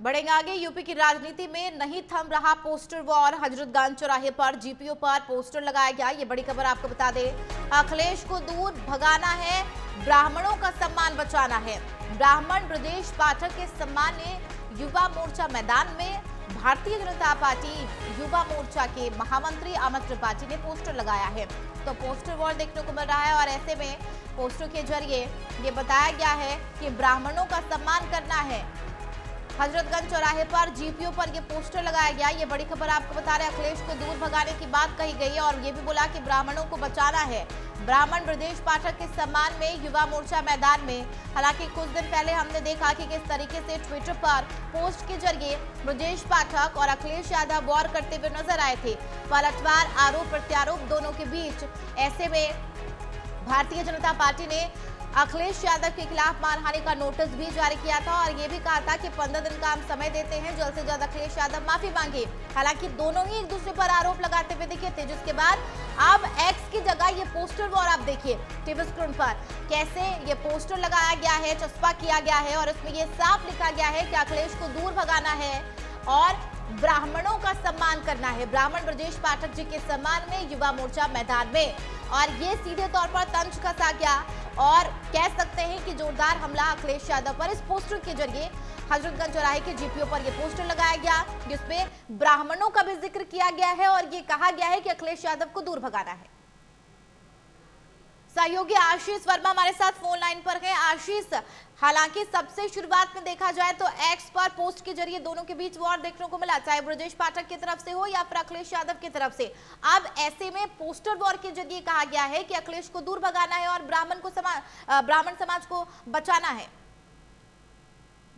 बढ़ेंगे आगे। यूपी की राजनीति में नहीं थम रहा पोस्टर वॉर। हजरतगंज चौराहे पर जीपीओ पर पोस्टर लगाया गया। ये बड़ी खबर आपको बता दें। अखिलेश को दूर भगाना है, ब्राह्मणों का सम्मान बचाना है। ब्राह्मण ब्रजेश पाठक के सम्मान में युवा मोर्चा मैदान में। भारतीय जनता पार्टी युवा मोर्चा के महामंत्री अमित त्रिपाठी ने पोस्टर लगाया है। तो पोस्टर वॉर देखने को मिल रहा है और ऐसे में पोस्टर के जरिए ये बताया गया है कि ब्राह्मणों का सम्मान करना है। हजरतगंज चौराहे पर जीपीओ पर ये पोस्टर लगाया गया। ये बड़ी खबर आपको बता रहे हैं। अखिलेश को दूर भगाने की बात कही गई है और ये भी बोला कि ब्राह्मणों को बचाना है। ब्राह्मण ब्रजेश पाठक के सम्मान में युवा मोर्चा मैदान में। हालांकि कुछ दिन पहले हमने देखा कि किस तरीके से ट्विटर पर पोस्ट के जरिए ब्रजेश पाठक और अखिलेश यादव वॉर करते हुए नजर आए थे। पलटवार, आरोप प्रत्यारोप दोनों के बीच। ऐसे में भारतीय जनता पार्टी ने अखिलेश यादव के खिलाफ मानहानि का नोटिस भी जारी किया था और ये भी कहा था कि 15 दिन का हम समय देते हैं, जल्द से जल्द अखिलेश यादव माफी मांगे। हालांकि दोनों ही एक दूसरे पर आरोप लगाते हुए दिखे थे, जिसके बाद अब एक्स की जगह ये पोस्टर वॉर आप देखिए टीवी स्क्रीन पर कैसे ये पोस्टर लगाया गया है, चस्पा किया गया है और इसमें ये साफ लिखा गया है कि अखिलेश को दूर भगाना है और ब्राह्मणों का सम्मान करना है। ब्राह्मण ब्रजेश पाठक जी के सम्मान में युवा मोर्चा मैदान में। और ये सीधे तौर पर तंज कसा गया और कह सकते हैं कि जोरदार हमला अखिलेश यादव पर इस पोस्टर के जरिए हजरतगंज चौराहे के जीपीओ पर यह पोस्टर लगाया गया, जिसमें ब्राह्मणों का भी जिक्र किया गया है और ये कहा गया है कि अखिलेश यादव को दूर भगाना है। सहयोगी आशीष वर्मा हमारे साथ फोन लाइन पर है। आशीष, हालांकि सबसे शुरुआत में देखा जाए तो एक्स पर पोस्ट के जरिए दोनों के बीच वॉर देखने को मिला, चाहे ब्रजेश पाठक की तरफ से हो या फिर अखिलेश यादव की तरफ से। अब ऐसे में पोस्टर वॉर के जरिए कहा गया है कि अखिलेश को दूर भगाना है और ब्राह्मण समाज को बचाना है।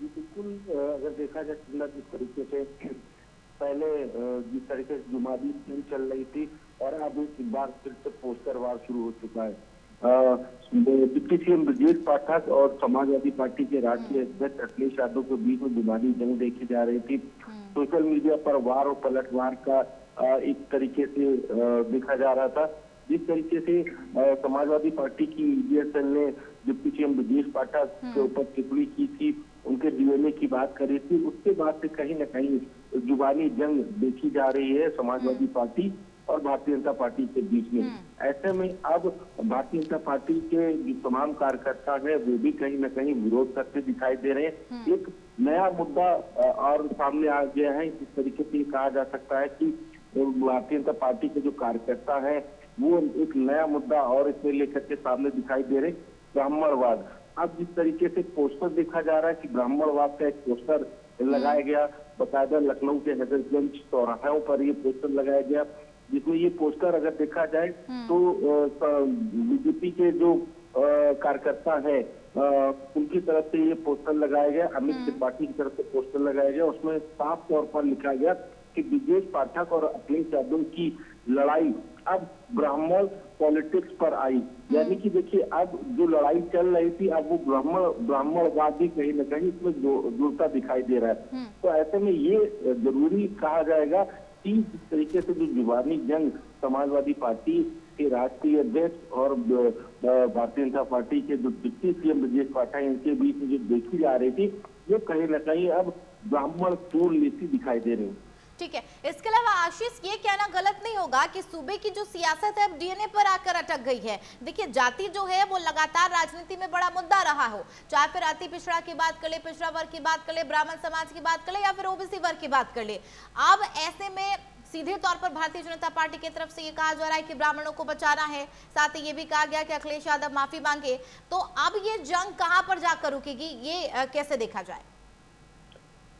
बिल्कुल, अगर देखा जाए जिस तरीके से पहले जिस तरीके से जुमादी चल रही थी और अब एक बार फिर से पोस्टर वार शुरू हो चुका है। डिप्टी सीएम ब्रजेश पाठक और समाजवादी पार्टी के राष्ट्रीय अध्यक्ष अखिलेश यादव के बीच में जुबानी जंग देखी जा रही थी। सोशल मीडिया पर वार और पलटवार का एक तरीके से देखा जा रहा था। जिस तरीके से समाजवादी पार्टी की मीडिया सेल ने डिप्टी सीएम ब्रजेश पाठक के ऊपर टिप्पणी की थी, उनके डीएनए की बात करी थी, उसके बाद से कहीं न कहीं जुबानी जंग देखी जा रही है समाजवादी पार्टी और भारतीय जनता पार्टी के बीच में। ऐसे में अब भारतीय जनता पार्टी के जो तमाम कार्यकर्ता है वो भी कहीं न कहीं विरोध करते दिखाई दे रहे हैं। एक नया मुद्दा और सामने आ गया है। इस तरीके से कहा जा सकता है कि भारतीय जनता पार्टी के जो कार्यकर्ता है वो एक नया मुद्दा और इसमें लेकर के सामने दिखाई दे रहे, ब्राह्मणवाद। अब जिस तरीके से पोस्टर देखा जा रहा है कि ब्राह्मणवाद का एक पोस्टर लगाया गया, बकायदा लखनऊ के हजरतगंज चौराहों पर ये पोस्टर लगाया गया, जिसमें ये पोस्टर अगर देखा जाए तो बीजेपी के जो कार्यकर्ता है उनकी तरफ से ये पोस्टर लगाया गया, अमित त्रिपाठी की तरफ से पोस्टर लगाया गया। उसमें साफ तौर पर लिखा गया कि ब्रजेश पाठक और अखिलेश यादव की लड़ाई अब ब्राह्मण पॉलिटिक्स पर आई। यानी कि देखिए, अब जो लड़ाई चल रही थी अब वो ब्राह्मणवाद भी कहीं न कहीं इसमें जुड़ता दिखाई दे रहा है। तो ऐसे में ये जरूरी कहा जाएगा कि जिस तरीके से जो जुबानी जंग समाजवादी पार्टी के राष्ट्रीय अध्यक्ष और भारतीय जनता पार्टी के जो डिप्टी सीएम ब्रजेश पाठक इनके बीच में जो देखी जा रही थी वो कहीं न कहीं अब ब्राह्मण तूल नीति दिखाई दे रही है। ठीक है, इसके अलावा आशीष ये कहना गलत नहीं होगा कि सूबे की जो सियासत है अब डीएनए पर आकर अटक गई है। देखिए, जाति जो है वो लगातार राजनीति में बड़ा मुद्दा रहा हो, चाहे फिर अति पिछड़ा की बात कर ले, पिछड़ा वर्ग की बात कर ले, ब्राह्मण समाज की बात कर ले या फिर ओबीसी वर्ग की बात कर ले। अब ऐसे में सीधे तौर पर भारतीय जनता पार्टी की तरफ से ये कहा जा रहा है कि ब्राह्मणों को बचाना है, साथ ही ये भी कहा गया कि अखिलेश यादव माफी मांगे। तो अब ये जंग कहां पर जाकर रुकेगी, ये कैसे देखा जाए?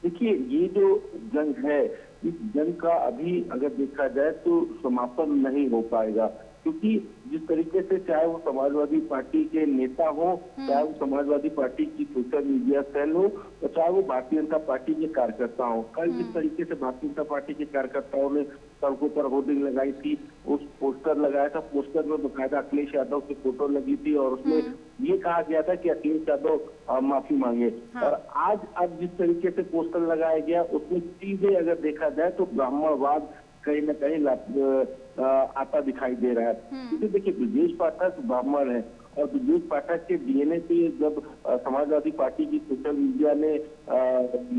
देखिए, ये जो जंग है इस जंग का अभी अगर देखा जाए तो समापन नहीं हो पाएगा, क्योंकि जिस तरीके से चाहे वो समाजवादी पार्टी के नेता हो, चाहे वो समाजवादी पार्टी की सोशल मीडिया सेल हो, और चाहे वो भारतीय जनता पार्टी के कार्यकर्ता हो, कल जिस तरीके से भारतीय जनता पार्टी के कार्यकर्ताओं ने सड़कों पर होर्डिंग लगाई थी, उस पोस्टर लगाया था, पोस्टर में बकायदा अखिलेश यादव की फोटो लगी थी और उसमें ये कहा गया था कि अखिलेश यादव माफी मांगे। और आज अब जिस तरीके से पोस्टर लगाया गया उसमें सीधे अगर देखा जाए तो ब्राह्मणवाद कहीं न कहीं आता दिखाई दे रहा है। क्योंकि देखिए, ब्रजेश पाठक ब्राह्मण है ब्रजेश पाठक के डीएनए पे जब समाजवादी पार्टी की सोशल मीडिया ने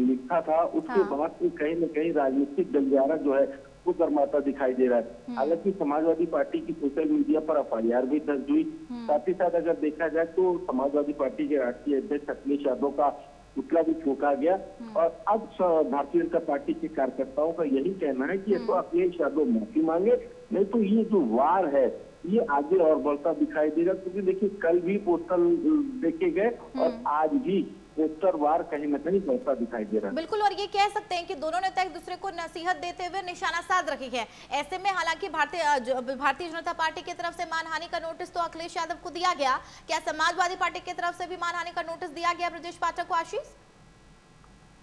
लिखा था, उसके हाँ। बाद से कहीं न कहीं राजनीतिक गलियारा जो है वो गर्माता दिखाई दे रहा है। हालांकि समाजवादी पार्टी की सोशल मीडिया पर एफआईआर भी दर्ज हुई। साथ ही साथ अगर देखा जाए तो समाजवादी पार्टी के राष्ट्रीय अध्यक्ष अखिलेश यादव का पुतला भी फूंका गया और अब भारतीय जनता पार्टी के कार्यकर्ताओं का यही कहना है कि ये तो अखिलेश यादव माफी मांगे, नहीं तो ये जो वार है ये आगे और बढ़ता दिखाई देगा। क्योंकि देखिए कल भी पोस्टर देखे गए और आज भी पोस्टर वार कहीं न कहीं बढ़ता दिखाई दे रहा है। बिल्कुल, और ये कह सकते हैं कि दोनों नेता एक दूसरे को नसीहत देते हुए निशाना साध रखे हैं। ऐसे में हालांकि भारतीय जनता पार्टी की तरफ से मानहानि का नोटिस तो अखिलेश यादव को दिया गया, क्या समाजवादी पार्टी की तरफ से भी मानहानि का नोटिस दिया गया ब्रजेश पाठक को? आशीष,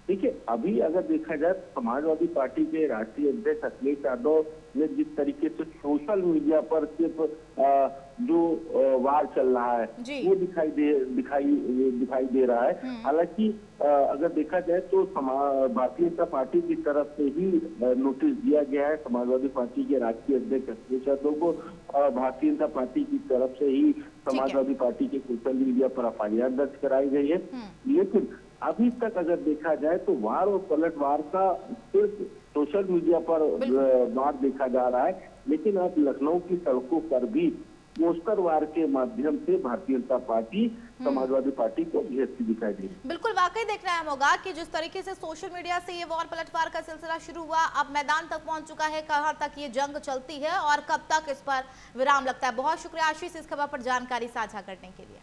देखिए अभी अगर देखा जाए समाजवादी पार्टी के राष्ट्रीय अध्यक्ष अखिलेश यादव ने जिस तरीके से सोशल मीडिया पर सिर्फ जो वार चल रहा है वो दिखाई दे रहा है। हालांकि अगर देखा जाए तो भारतीय जनता पार्टी की तरफ से ही नोटिस दिया गया है समाजवादी पार्टी के राष्ट्रीय अध्यक्ष अखिलेश यादव को। भारतीय जनता पार्टी की तरफ से ही समाजवादी पार्टी के सोशल मीडिया पर एफआईआर दर्ज कराई गई है। लेकिन अभी तक अगर देखा जाए तो वार और पलटवार का सिर्फ सोशल मीडिया पर वार देखा जा रहा है, लेकिन अब लखनऊ की सड़कों पर भी पोस्टर वार के माध्यम से भारतीय जनता पार्टी समाजवादी पार्टी को घेरती दिखाई दी। बिल्कुल, वाकई देखना अहम होगा कि जिस तरीके से सोशल मीडिया से ये वार पलटवार का सिलसिला शुरू हुआ, अब मैदान तक पहुंच चुका है, कहां तक ये जंग चलती है और कब तक इस पर विराम लगता है। बहुत शुक्रिया आशीष इस खबर पर जानकारी साझा करने के लिए।